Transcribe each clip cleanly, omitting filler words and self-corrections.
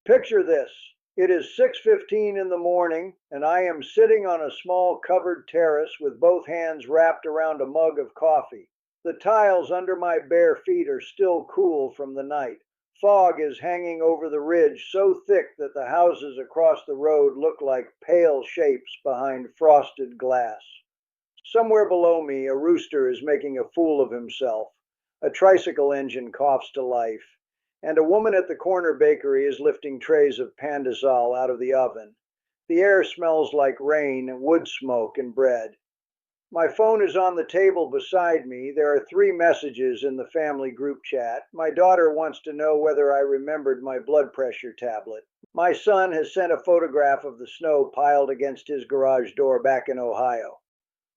Picture this. It is 6:15 in the morning, and I am sitting on a small covered terrace with both hands wrapped around a mug of coffee. The tiles under my bare feet are still cool from the night. Fog is hanging over the ridge so thick that the houses across the road look like pale shapes behind frosted glass. Somewhere below me, a rooster is making a fool of himself. A tricycle engine coughs to life, and a woman at the corner bakery is lifting trays of pandesal out of the oven. The air smells like rain, wood smoke, and bread. My phone is on the table beside me. There are 3 messages in the family group chat. My daughter wants to know whether I remembered my blood pressure tablet. My son has sent a photograph of the snow piled against his garage door back in Ohio.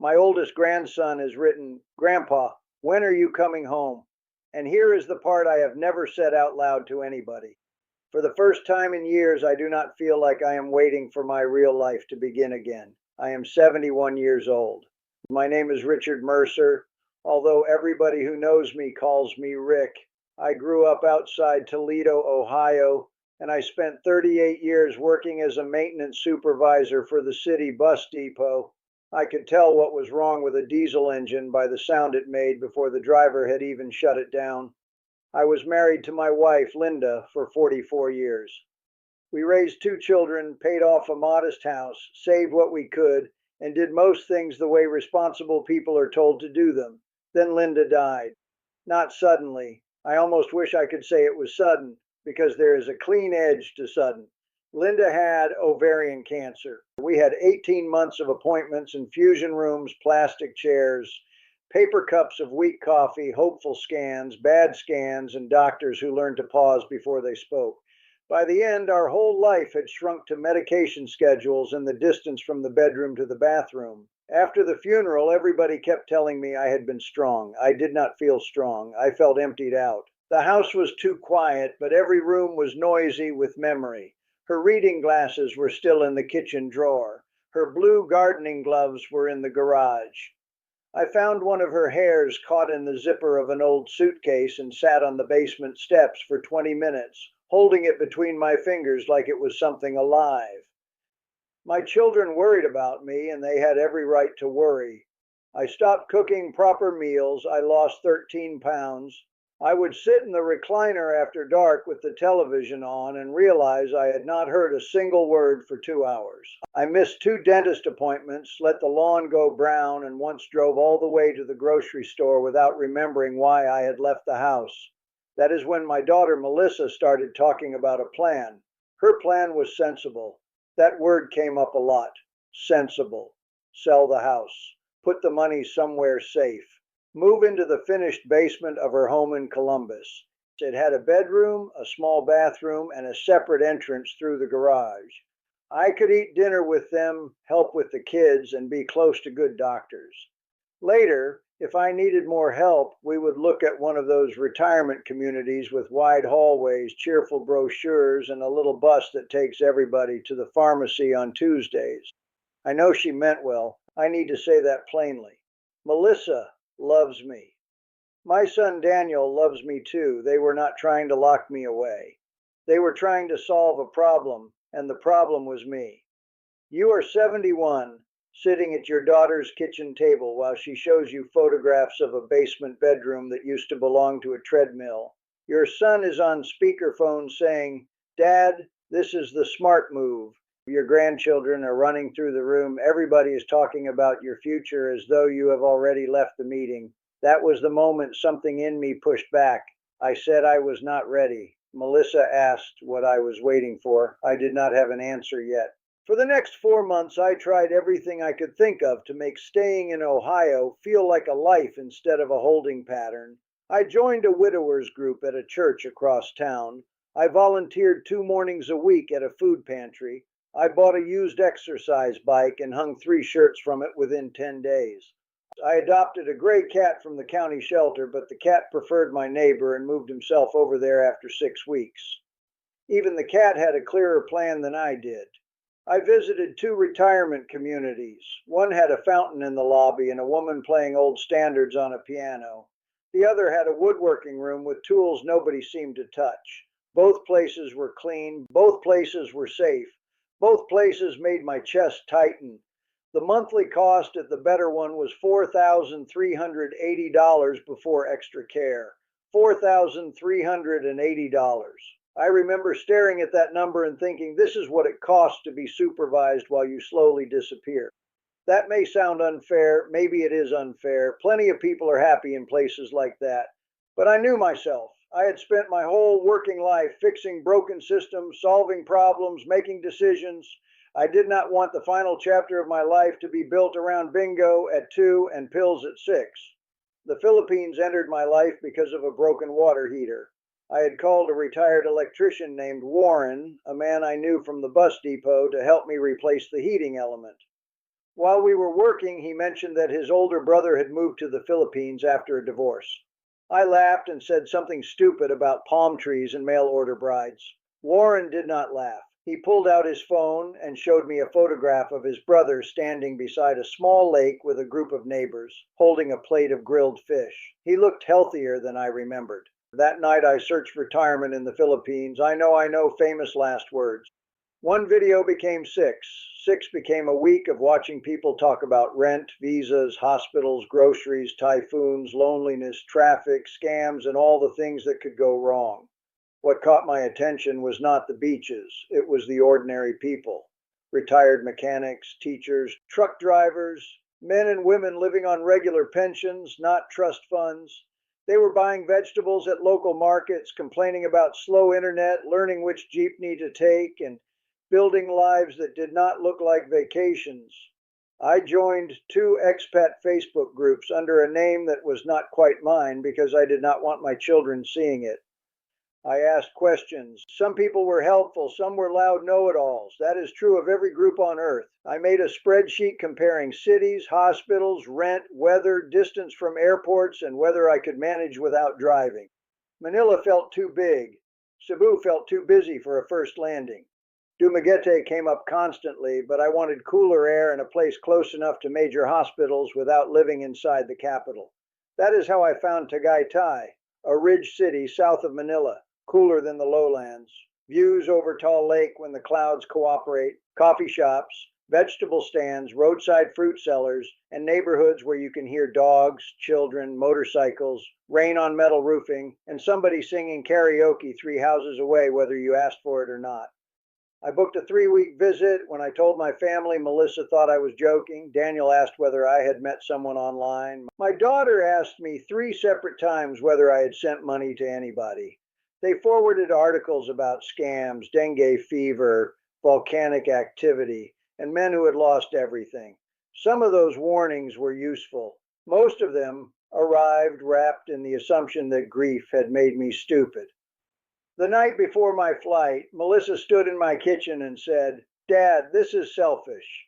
My oldest grandson has written, "Grandpa, when are you coming home?" And here is the part I have never said out loud to anybody. For the first time in years, I do not feel like I am waiting for my real life to begin again. I am 71 years old. My name is Richard Mercer, although everybody who knows me calls me Rick. I grew up outside Toledo, Ohio, and I spent 38 years working as a maintenance supervisor for the city bus depot. I could tell what was wrong with a diesel engine by the sound it made before the driver had even shut it down. I was married to my wife, Linda, for 44 years. We raised 2 children, paid off a modest house, saved what we could, and did most things the way responsible people are told to do them. Then Linda died. Not suddenly. I almost wish I could say it was sudden, because there is a clean edge to sudden. Linda had ovarian cancer. We had 18 months of appointments, infusion rooms, plastic chairs, paper cups of weak coffee, hopeful scans, bad scans, and doctors who learned to pause before they spoke. By the end, our whole life had shrunk to medication schedules and the distance from the bedroom to the bathroom. After the funeral, everybody kept telling me I had been strong. I did not feel strong. I felt emptied out. The house was too quiet, but every room was noisy with memory. Her reading glasses were still in the kitchen drawer. Her blue gardening gloves were in the garage. I found one of her hairs caught in the zipper of an old suitcase and sat on the basement steps for 20 minutes, holding it between my fingers like it was something alive. My children worried about me, and they had every right to worry. I stopped cooking proper meals. I lost 13 pounds. I would sit in the recliner after dark with the television on and realize I had not heard a single word for 2 hours. I missed 2 dentist appointments, let the lawn go brown, and once drove all the way to the grocery store without remembering why I had left the house. That is when my daughter Melissa started talking about a plan. Her plan was sensible. That word came up a lot. Sensible. Sell the house. Put the money somewhere safe. Move into the finished basement of her home in Columbus. It had a bedroom, a small bathroom, and a separate entrance through the garage. I could eat dinner with them, help with the kids, and be close to good doctors. Later, if I needed more help, we would look at one of those retirement communities with wide hallways, cheerful brochures, and a little bus that takes everybody to the pharmacy on Tuesdays. I know she meant well. I need to say that plainly. Melissa loves me. My son Daniel loves me too. They were not trying to lock me away. They were trying to solve a problem, and the problem was me. You are 71, sitting at your daughter's kitchen table while she shows you photographs of a basement bedroom that used to belong to a treadmill. Your son is on speakerphone saying, "Dad, this is the smart move." Your grandchildren are running through the room. Everybody is talking about your future as though you have already left the meeting. That was the moment something in me pushed back. I said I was not ready. Melissa asked what I was waiting for. I did not have an answer yet. For the next 4 months, I tried everything I could think of to make staying in Ohio feel like a life instead of a holding pattern. I joined a widowers group at a church across town. I volunteered 2 mornings a week at a food pantry. I bought a used exercise bike and hung 3 shirts from it within 10 days. I adopted a gray cat from the county shelter, but the cat preferred my neighbor and moved himself over there after 6 weeks. Even the cat had a clearer plan than I did. I visited 2 retirement communities. One had a fountain in the lobby and a woman playing old standards on a piano. The other had a woodworking room with tools nobody seemed to touch. Both places were clean, both places were safe, both places made my chest tighten. The monthly cost at the better one was $4,380 before extra care. $4,380. I remember staring at that number and thinking, this is what it costs to be supervised while you slowly disappear. That may sound unfair, maybe it is unfair. Plenty of people are happy in places like that. But I knew myself. I had spent my whole working life fixing broken systems, solving problems, making decisions. I did not want the final chapter of my life to be built around bingo at 2 and pills at 6. The Philippines entered my life because of a broken water heater. I had called a retired electrician named Warren, a man I knew from the bus depot, to help me replace the heating element. While we were working, he mentioned that his older brother had moved to the Philippines after a divorce. I laughed and said something stupid about palm trees and mail order brides. Warren did not laugh. He pulled out his phone and showed me a photograph of his brother standing beside a small lake with a group of neighbors, holding a plate of grilled fish. He looked healthier than I remembered. That night I searched retirement in the Philippines. I know, famous last words. One video became six. Six became a week of watching people talk about rent, visas, hospitals, groceries, typhoons, loneliness, traffic, scams, and all the things that could go wrong. What caught my attention was not the beaches, it was the ordinary people. Retired mechanics, teachers, truck drivers, men and women living on regular pensions, not trust funds. They were buying vegetables at local markets, complaining about slow internet, learning which jeepney to take, and building lives that did not look like vacations. I joined 2 expat Facebook groups under a name that was not quite mine because I did not want my children seeing it. I asked questions. Some people were helpful, some were loud know-it-alls. That is true of every group on earth. I made a spreadsheet comparing cities, hospitals, rent, weather, distance from airports, and whether I could manage without driving. Manila felt too big. Cebu felt too busy for a first landing. Dumaguete came up constantly, but I wanted cooler air and a place close enough to major hospitals without living inside the capital. That is how I found Tagaytay, a ridge city south of Manila, cooler than the lowlands. Views over Tall Lake when the clouds cooperate, coffee shops, vegetable stands, roadside fruit sellers, and neighborhoods where you can hear dogs, children, motorcycles, rain on metal roofing, and somebody singing karaoke 3 houses away whether you asked for it or not. I booked a 3-week visit. When I told my family, Melissa thought I was joking. Daniel asked whether I had met someone online. My daughter asked me 3 separate times whether I had sent money to anybody. They forwarded articles about scams, dengue fever, volcanic activity, and men who had lost everything. Some of those warnings were useful. Most of them arrived wrapped in the assumption that grief had made me stupid. The night before my flight, Melissa stood in my kitchen and said, "Dad, this is selfish.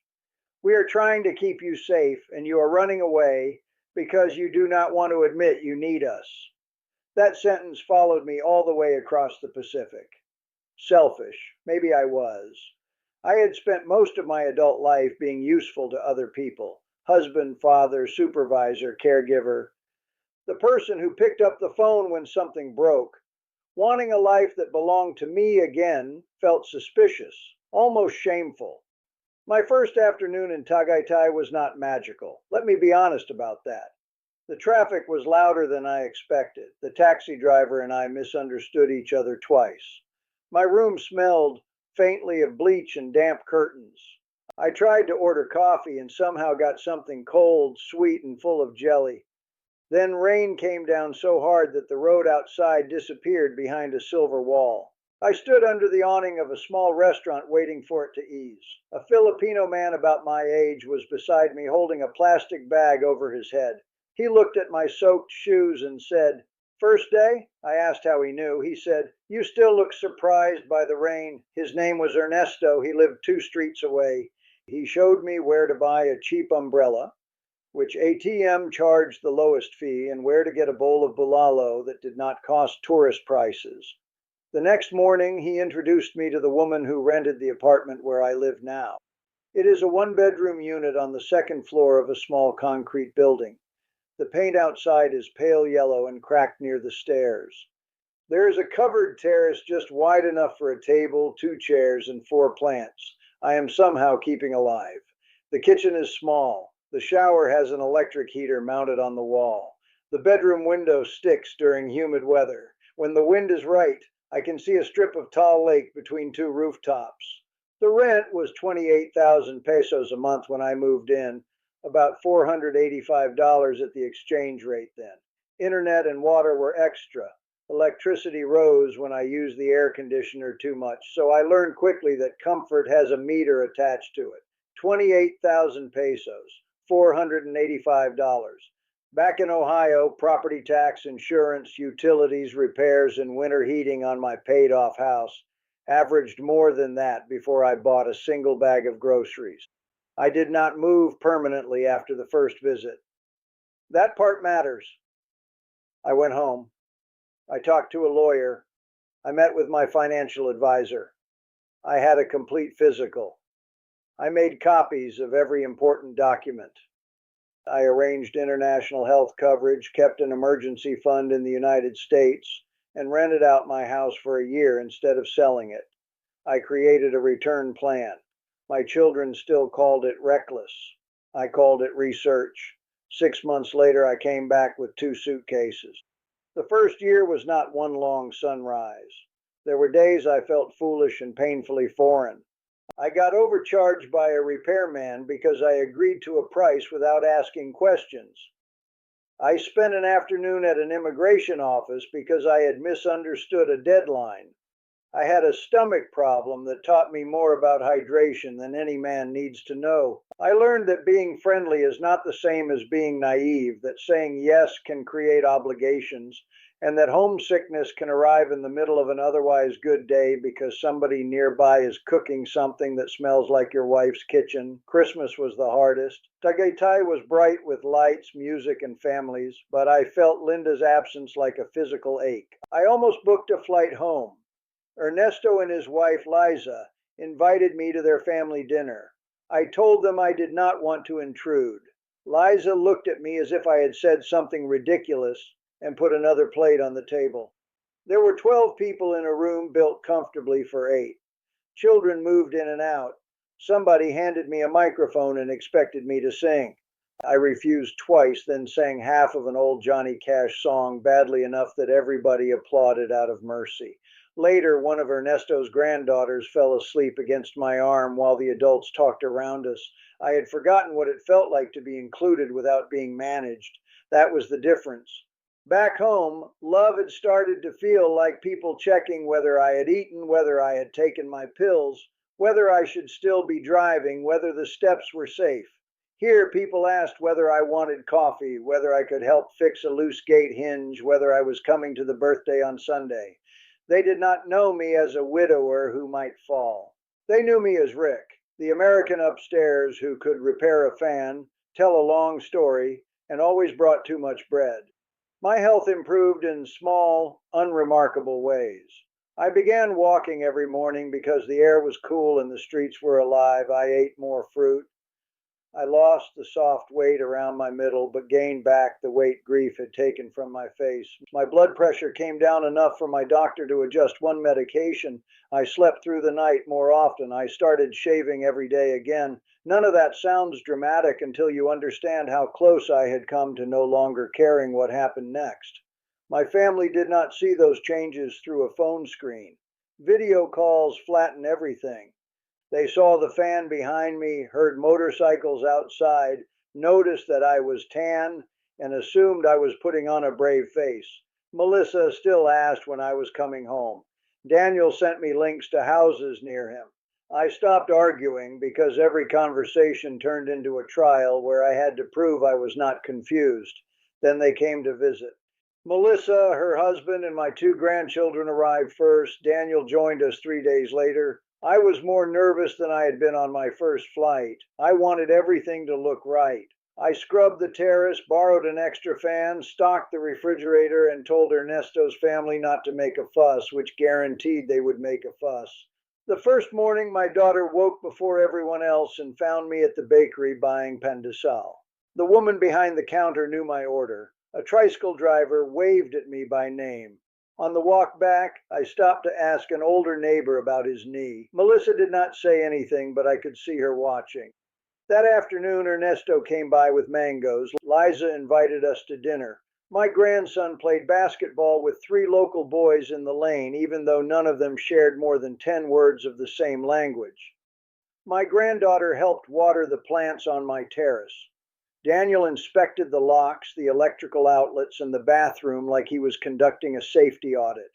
We are trying to keep you safe, and you are running away because you do not want to admit you need us." That sentence followed me all the way across the Pacific. Selfish. Maybe I was. I had spent most of my adult life being useful to other people. Husband, father, supervisor, caregiver. The person who picked up the phone when something broke. Wanting a life that belonged to me again felt suspicious, almost shameful. My first afternoon in Tagaytay was not magical. Let me be honest about that. The traffic was louder than I expected. The taxi driver and I misunderstood each other twice. My room smelled faintly of bleach and damp curtains. I tried to order coffee and somehow got something cold, sweet, and full of jelly. Then rain came down so hard that the road outside disappeared behind a silver wall. I stood under the awning of a small restaurant waiting for it to ease. A Filipino man about my age was beside me holding a plastic bag over his head. He looked at my soaked shoes and said, "First day?" I asked how he knew. He said, "You still look surprised by the rain." His name was Ernesto. He lived 2 streets away. He showed me where to buy a cheap umbrella, which ATM charged the lowest fee, and where to get a bowl of bulalo that did not cost tourist prices. The next morning, he introduced me to the woman who rented the apartment where I live now. It is a 1-bedroom unit on the 2nd floor of a small concrete building. The paint outside is pale yellow and cracked near the stairs. There is a covered terrace just wide enough for a table, two chairs, and four plants. I am somehow keeping alive. The kitchen is small. The shower has an electric heater mounted on the wall. The bedroom window sticks during humid weather. When the wind is right, I can see a strip of tall lake between two rooftops. The rent was 28,000 pesos a month when I moved in, about $485 at the exchange rate then. Internet and water were extra. Electricity rose when I used the air conditioner too much, so I learned quickly that comfort has a meter attached to it. 28,000 pesos, $485. Back in Ohio, property tax, insurance, utilities, repairs, and winter heating on my paid off house averaged more than that before I bought a single bag of groceries. I did not move permanently after the first visit. That part matters. I went home. I talked to a lawyer. I met with my financial advisor. I had a complete physical. I made copies of every important document. I arranged international health coverage, kept an emergency fund in the United States, and rented out my house for a year instead of selling it. I created a return plan. My children still called it reckless. I called it research. 6 months later, I came back with 2 suitcases. The first year was not one long sunrise. There were days I felt foolish and painfully foreign. I got overcharged by a repairman because I agreed to a price without asking questions. I spent an afternoon at an immigration office because I had misunderstood a deadline. I had a stomach problem that taught me more about hydration than any man needs to know. I learned that being friendly is not the same as being naive, that saying yes can create obligations, and that homesickness can arrive in the middle of an otherwise good day because somebody nearby is cooking something that smells like your wife's kitchen. Christmas was the hardest. Tagaytay was bright with lights, music, and families, but I felt Linda's absence like a physical ache. I almost booked a flight home. Ernesto and his wife, Liza, invited me to their family dinner. I told them I did not want to intrude. Liza looked at me as if I had said something ridiculous and put another plate on the table. There were 12 people in a room built comfortably for 8. Children moved in and out. Somebody handed me a microphone and expected me to sing. I refused twice, then sang half of an old Johnny Cash song badly enough that everybody applauded out of mercy. Later, one of Ernesto's granddaughters fell asleep against my arm while the adults talked around us. I had forgotten what it felt like to be included without being managed. That was the difference. Back home, love had started to feel like people checking whether I had eaten, whether I had taken my pills, whether I should still be driving, whether the steps were safe. Here, people asked whether I wanted coffee, whether I could help fix a loose gate hinge, whether I was coming to the birthday on Sunday. They did not know me as a widower who might fall. They knew me as Rick, the American upstairs who could repair a fan, tell a long story, and always brought too much bread. My health improved in small, unremarkable ways. I began walking every morning because the air was cool and the streets were alive. I ate more fruit. I lost the soft weight around my middle, but gained back the weight grief had taken from my face. My blood pressure came down enough for my doctor to adjust one medication. I slept through the night more often. I started shaving every day again. None of that sounds dramatic until you understand how close I had come to no longer caring what happened next. My family did not see those changes through a phone screen. Video calls flatten everything. They saw the fan behind me, heard motorcycles outside, noticed that I was tan, and assumed I was putting on a brave face. Melissa still asked when I was coming home. Daniel sent me links to houses near him. I stopped arguing because every conversation turned into a trial where I had to prove I was not confused. Then they came to visit. Melissa, her husband, and my 2 grandchildren arrived first. Daniel joined us 3 days later. I was more nervous than I had been on my first flight. I wanted everything to look right. I scrubbed the terrace, borrowed an extra fan, stocked the refrigerator, and told Ernesto's family not to make a fuss, which guaranteed they would make a fuss. The first morning, my daughter woke before everyone else and found me at the bakery buying pandesal. The woman behind the counter knew my order. A tricycle driver waved at me by name. On the walk back, I stopped to ask an older neighbor about his knee. Melissa did not say anything, but I could see her watching. That afternoon, Ernesto came by with mangoes. Liza invited us to dinner. My grandson played basketball with three local boys in the lane, even though none of them shared more than 10 words of the same language. My granddaughter helped water the plants on my terrace. Daniel inspected the locks, the electrical outlets, and the bathroom like he was conducting a safety audit.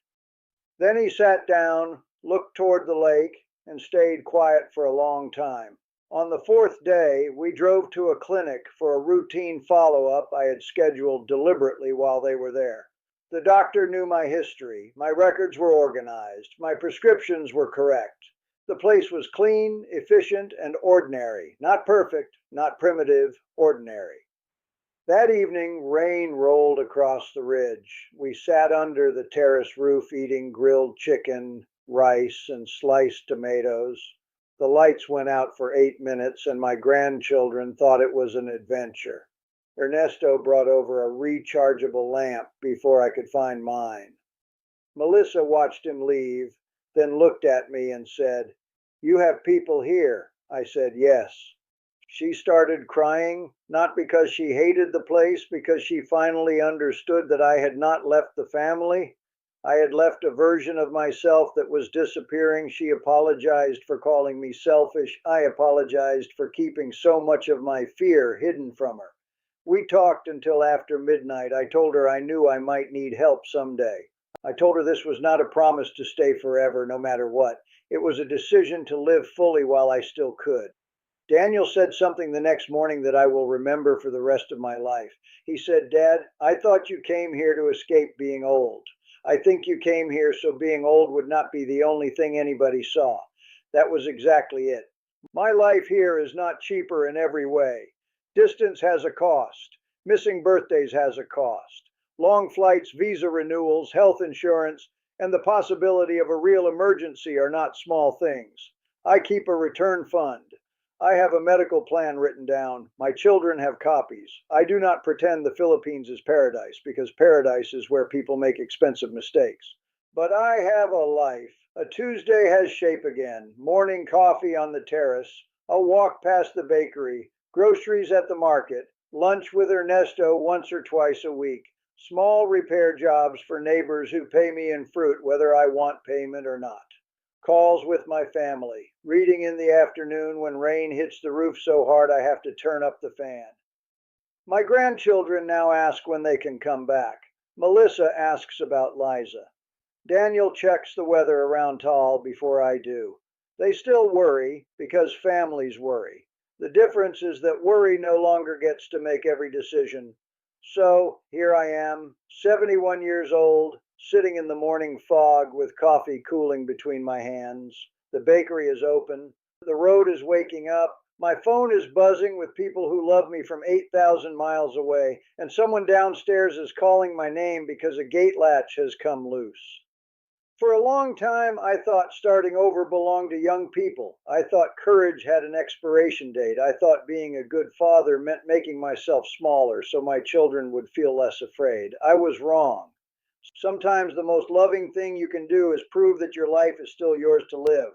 Then he sat down, looked toward the lake, and stayed quiet for a long time. On the fourth day, we drove to a clinic for a routine follow-up I had scheduled deliberately while they were there. The doctor knew my history. My records were organized. My prescriptions were correct. The place was clean, efficient, and ordinary. Not perfect, not primitive, ordinary. That evening, rain rolled across the ridge. We sat under the terrace roof eating grilled chicken, rice, and sliced tomatoes. The lights went out for 8 minutes, and my grandchildren thought it was an adventure. Ernesto brought over a rechargeable lamp before I could find mine. Melissa watched him leave, then looked at me and said, "You have people here." I said, "Yes." She started crying, not because she hated the place, because she finally understood that I had not left the family. I had left a version of myself that was disappearing. She apologized for calling me selfish. I apologized for keeping so much of my fear hidden from her. We talked until after midnight. I told her I knew I might need help someday. I told her this was not a promise to stay forever, no matter what. It was a decision to live fully while I still could. Daniel said something the next morning that I will remember for the rest of my life. He said, "Dad, I thought you came here to escape being old. I think you came here so being old would not be the only thing anybody saw." That was exactly it. My life here is not cheaper in every way. Distance has a cost. Missing birthdays has a cost. Long flights, visa renewals, health insurance, and the possibility of a real emergency are not small things. I keep a return fund. I have a medical plan written down. My children have copies. I do not pretend the Philippines is paradise, because paradise is where people make expensive mistakes. But I have a life. A Tuesday has shape again. Morning coffee on the terrace, a walk past the bakery, groceries at the market, lunch with Ernesto once or twice a week, small repair jobs for neighbors who pay me in fruit whether I want payment or not. Calls with my family, reading in the afternoon when rain hits the roof so hard I have to turn up the fan. My grandchildren now ask when they can come back. Melissa asks about Liza. Daniel checks the weather around Tal before I do. They still worry because families worry. The difference is that worry no longer gets to make every decision. So here I am, 71 years old, sitting in the morning fog with coffee cooling between my hands. The bakery is open. The road is waking up. My phone is buzzing with people who love me from 8,000 miles away, and someone downstairs is calling my name because a gate latch has come loose. For a long time, I thought starting over belonged to young people. I thought courage had an expiration date. I thought being a good father meant making myself smaller so my children would feel less afraid. I was wrong. Sometimes the most loving thing you can do is prove that your life is still yours to live.